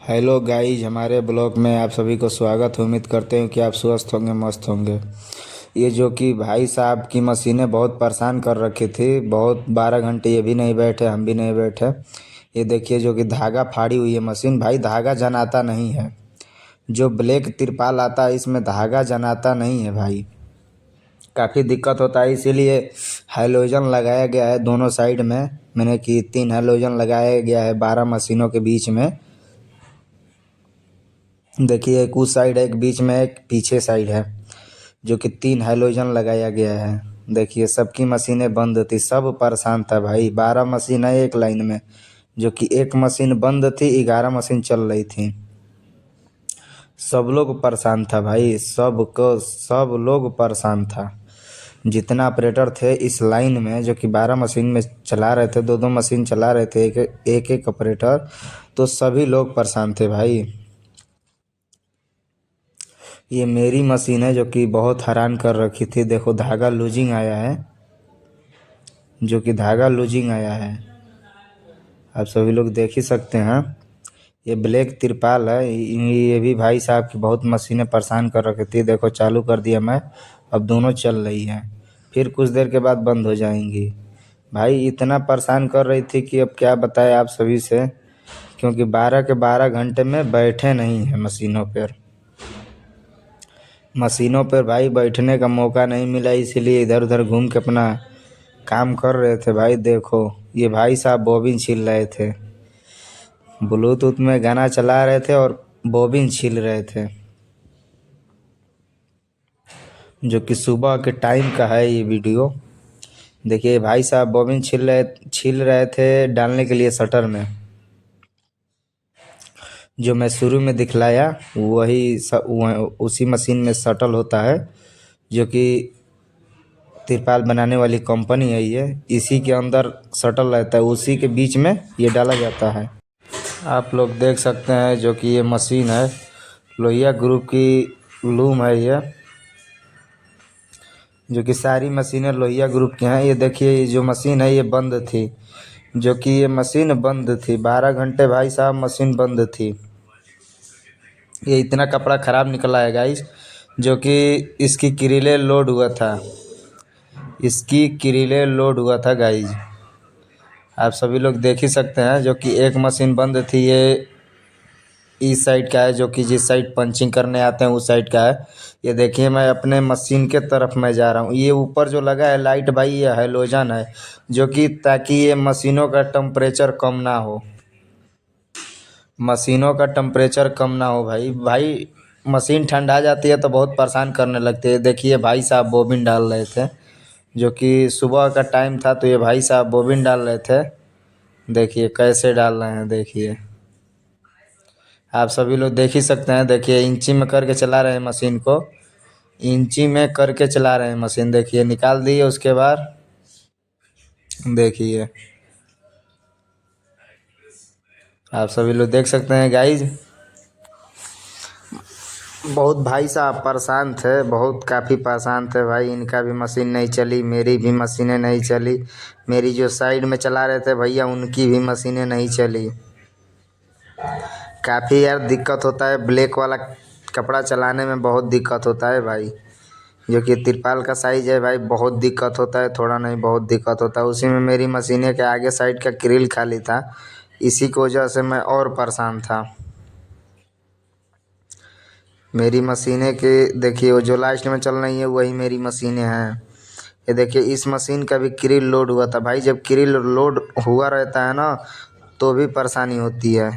Hello guys, हमारे blog में आप सभी को स्वागत है। उम्मीद करते हैं कि आप स्वस्थ होंगे, मस्त होंगे। ये जो कि भाई साहब की मशीनें बहुत परेशान कर रखी थी। बहुत 12 घंटे ये भी नहीं बैठे, हम भी नहीं बैठे। ये देखिए जो कि धागा फाड़ी हुई है मशीन। भाई धागा जनाता नहीं है। जो ब्लैक तिरपाल आता है इसमें धागा जनाता नहीं है भाई। काफ़ी दिक्कत होता है, इसीलिए हैलोजन लगाया गया है दोनों साइड में। मैंने कि 3 हैलोजन लगाया गया है 12 मशीनों के बीच में। देखिए एक उस साइड है, एक बीच में, एक पीछे साइड है, जो कि 3 हैलोजन लगाया गया है। देखिए सबकी मशीनें बंद थी, सब परेशान था भाई। 12 मशीन है एक लाइन में, जो कि एक मशीन बंद थी, 11 मशीन चल रही थी। सब लोग परेशान था भाई, सब लोग परेशान था। जितना ऑपरेटर थे इस लाइन में, जो कि 12 मशीन में चला रहे थे, दो दो मशीन चला रहे थे, एक एक ऑपरेटर, तो सभी लोग परेशान थे भाई। ये मेरी मशीन है जो कि बहुत हैरान कर रखी थी। देखो धागा लूजिंग आया है, जो कि धागा लूजिंग आया है, आप सभी लोग देख ही सकते हैं। ये ब्लैक तिरपाल है। ये भी भाई साहब की बहुत मशीनें परेशान कर रखी थी। देखो चालू कर दिया मैं, अब दोनों चल रही हैं, फिर कुछ देर के बाद बंद हो जाएंगी। भाई इतना परेशान कर रही थी कि अब क्या बताएं आप सभी से, क्योंकि 12 के 12 घंटे में बैठे नहीं हैं मशीनों पर भाई बैठने का मौका नहीं मिला, इसीलिए इधर उधर घूम के अपना काम कर रहे थे भाई। देखो ये भाई साहब बॉबिन छील रहे थे, ब्लूटूथ में गाना चला रहे थे और बॉबिन छील रहे थे, जो कि सुबह के टाइम का है ये वीडियो। देखिए भाई साहब बॉबिन छील रहे थे डालने के लिए शटर में। जो मैं शुरू में दिखलाया उसी मशीन में शटल होता है, जो कि तिरपाल बनाने वाली कंपनी है ये, इसी के अंदर शटल रहता है, उसी के बीच में ये डाला जाता है। आप लोग देख सकते हैं जो कि ये मशीन है, लोहिया ग्रुप की लूम है ये, जो कि सारी मशीनें लोहिया ग्रुप की हैं। ये देखिए ये जो मशीन है ये बंद थी, जो कि ये मशीन बंद थी 12 घंटे भाई साहब, मशीन बंद थी। ये इतना कपड़ा ख़राब निकला है गाइस, जो कि इसकी किरीले लोड हुआ था गाइस। आप सभी लोग देख ही सकते हैं, जो कि एक मशीन बंद थी। ये इस साइड का है, जो कि जिस साइड पंचिंग करने आते हैं उस साइड का है। ये देखिए मैं अपने मशीन के तरफ मैं जा रहा हूँ। ये ऊपर जो लगा है लाइट भाई, ये हैलोजन है, जो कि ताकि ये मशीनों का टेम्परेचर कम ना हो, भाई भाई मशीन ठंडा जाती है तो बहुत परेशान करने लगती है। देखिए भाई साहब बोबिन डाल रहे थे, जो कि सुबह का टाइम था, तो ये भाई साहब बोबिन डाल रहे थे। देखिए कैसे डाल रहे हैं, देखिए आप सभी लोग देख ही सकते हैं। देखिए इंची में करके चला रहे हैं मशीन को, इंची में करके चला रहे हैं मशीन। देखिए निकाल दिए, उसके बाद देखिए आप सभी लोग देख सकते हैं गाइज। बहुत भाई साहब परेशान थे, बहुत काफ़ी परेशान थे भाई। इनका भी मशीन नहीं चली, मेरी भी मशीनें नहीं चली, मेरी जो साइड में चला रहे थे भैया उनकी भी मशीनें नहीं चली। काफ़ी यार दिक्कत होता है, ब्लैक वाला कपड़ा चलाने में बहुत दिक्कत होता है भाई। जो कि तिरपाल का साइज़ है भाई, बहुत दिक्कत होता है, थोड़ा नहीं बहुत दिक्कत होता है। उसी में मेरी मशीनें के आगे साइड का ग्रिल खाली था, इसी की वजह से मैं और परेशान था। मेरी मशीनें के देखिए वो जो लास्ट में चल रही है वही मेरी मशीनें हैं। ये देखिए इस मशीन का भी ग्रिल लोड हुआ था भाई। जब ग्रिल लोड हुआ रहता है ना तो भी परेशानी होती है,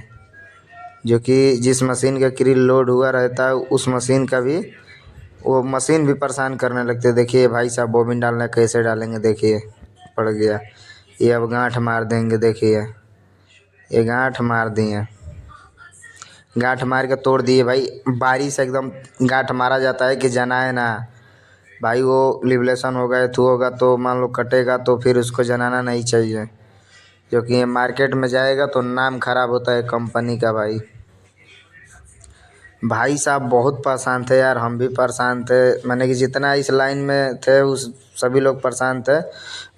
जो कि जिस मशीन का ग्रिल लोड हुआ रहता है उस मशीन का भी, वो मशीन भी परेशान करने लगते हैं। देखिए भाई साहब बोबिन डालना कैसे डालेंगे, देखिए पड़ गया। ये अब गांठ मार देंगे, देखिए ये गांठ मार दिए, गांठ मार के तोड़ दिए भाई। बारी से एकदम गांठ मारा जाता है कि जनाए ना भाई। वो लिबलेशन होगा, थू होगा तो मान लो कटेगा, तो फिर उसको जलाना नहीं चाहिए, क्योंकि ये मार्केट में जाएगा तो नाम खराब होता है कंपनी का भाई। भाई साहब बहुत परेशान थे यार, हम भी परेशान थे, मैंने कि जितना इस लाइन में थे उस सभी लोग परेशान थे।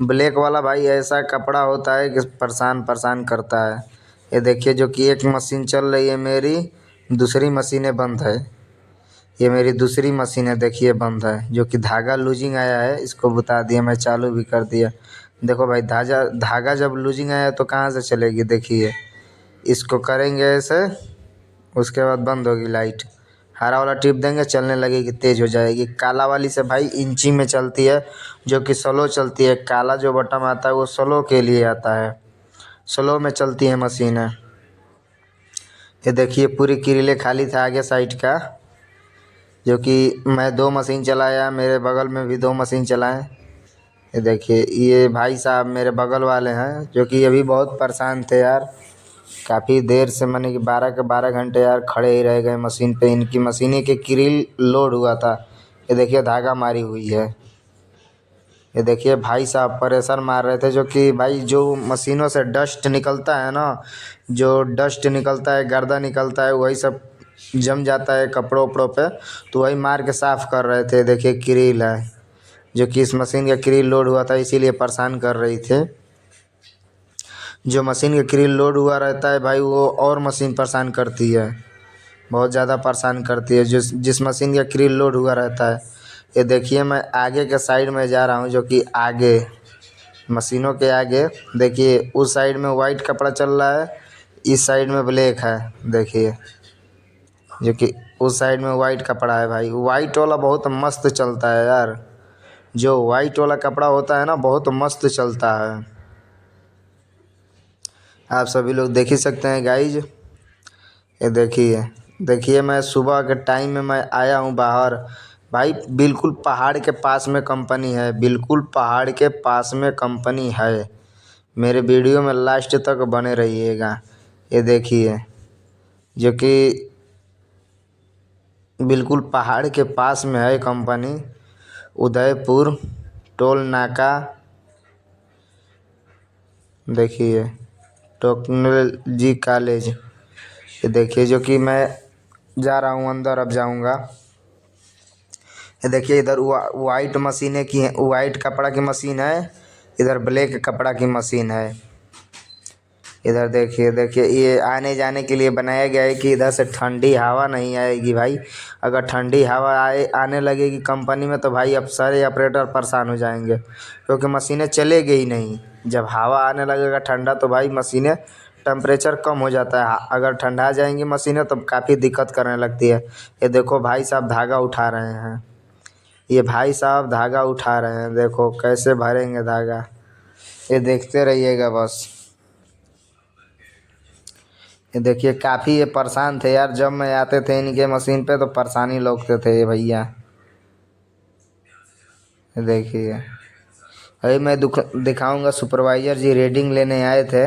ब्लैक वाला भाई ऐसा कपड़ा होता है कि परेशान परेशान करता है। ये देखिए जो कि एक मशीन चल रही है मेरी, दूसरी मशीनें बंद है। ये मेरी दूसरी मशीन है, देखिए बंद है। जो कि धागा लूजिंग आया है, इसको बता दिया, मैं चालू भी कर दिया। देखो भाई धागा धागा जब लूजिंग आया तो कहाँ से चलेगी, देखिए इसको करेंगे ऐसे, उसके बाद बंद होगी लाइट। हरा वाला टिप देंगे, चलने लगेगी, तेज़ हो जाएगी। काला वाली से भाई इंची में चलती है, जो कि स्लो चलती है। काला जो बटन आता है वो स्लो के लिए आता है, स्लो में चलती है मशीन है। ये देखिए पूरी किरीले खाली था आगे साइड का, जो कि मैं 2 मशीन चलाया, मेरे बगल में भी 2 मशीन चलाएं। ये देखिए ये भाई साहब मेरे बगल वाले हैं, जो कि अभी बहुत परेशान थे यार। काफ़ी देर से माने कि 12 के 12 घंटे यार खड़े ही रह गए मशीन पे। इनकी मशीनें के किरिल लोड हुआ था। ये देखिए धागा मारी हुई है। ये देखिए भाई साहब प्रेशर मार रहे थे, जो कि भाई जो मशीनों से डस्ट निकलता है ना, जो डस्ट निकलता है, गर्दा निकलता है, वही सब जम जाता है कपड़ों उपड़ों पे, तो वही मार के साफ़ कर रहे थे। देखिए किरिल है, जो कि इस मशीन का किरिल लोड हुआ था, इसीलिए परेशान कर रही थे। जो मशीन का किरिल लोड हुआ रहता है भाई, वो और मशीन परेशान करती है, बहुत ज़्यादा परेशान करती है जिस मशीन का किरिल लोड हुआ रहता है। ये देखिए मैं आगे के साइड में जा रहा हूँ, जो कि आगे मशीनों के आगे देखिए उस साइड में वाइट कपड़ा चल रहा है, इस साइड में ब्लैक है। देखिए जो कि उस साइड में वाइट कपड़ा है भाई, वाइट वाला बहुत मस्त चलता है यार। जो वाइट वाला कपड़ा होता है ना, बहुत मस्त चलता है। आप सभी लोग देख ही सकते हैं गाइज। ये देखिए देखिए मैं सुबह के टाइम में मैं आया हूँ बाहर भाई, बिल्कुल पहाड़ के पास में कंपनी है, बिल्कुल पहाड़ के पास में कंपनी है। मेरे वीडियो में लास्ट तक बने रहिएगा। ये देखिए जो कि बिल्कुल पहाड़ के पास में है कंपनी, उदयपुर टोल नाका। देखिए टेक्नोलॉजी कॉलेज। ये देखिए जो कि मैं जा रहा हूँ अंदर, अब जाऊँगा। ये देखिए इधर वाइट मशीनें की हैं, वाइट कपड़ा की मशीन है, इधर ब्लैक कपड़ा की मशीन है। इधर देखिए देखिए ये आने जाने के लिए बनाया गया है कि इधर से ठंडी हवा नहीं आएगी भाई। अगर ठंडी हवा आने लगेगी कंपनी में तो भाई अब सारे ऑपरेटर परेशान हो जाएंगे, क्योंकि मशीनें चलेगी ही नहीं। जब हवा आने लगेगा ठंडा तो भाई मशीनें टेम्परेचर कम हो जाता है, अगर ठंडा जाएंगी मशीनें तो काफ़ी दिक्कत करने लगती है। ये देखो भाई साहब धागा उठा रहे हैं, ये भाई साहब धागा उठा रहे हैं, देखो कैसे भरेंगे धागा, ये देखते रहिएगा बस। ये देखिए काफ़ी ये परेशान थे यार, जब मैं आते थे इनके मशीन पे तो परेशानी लोगते थे ये भैया। ये देखिए अभी मैं दिखाऊंगा, सुपरवाइज़र जी रीडिंग लेने आए थे,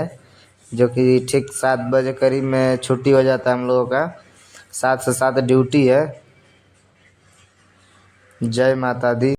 जो कि ठीक 7 बजे करीब में छुट्टी हो जाता है हम लोगों का, 7 से 7 ड्यूटी है। जय माता दी।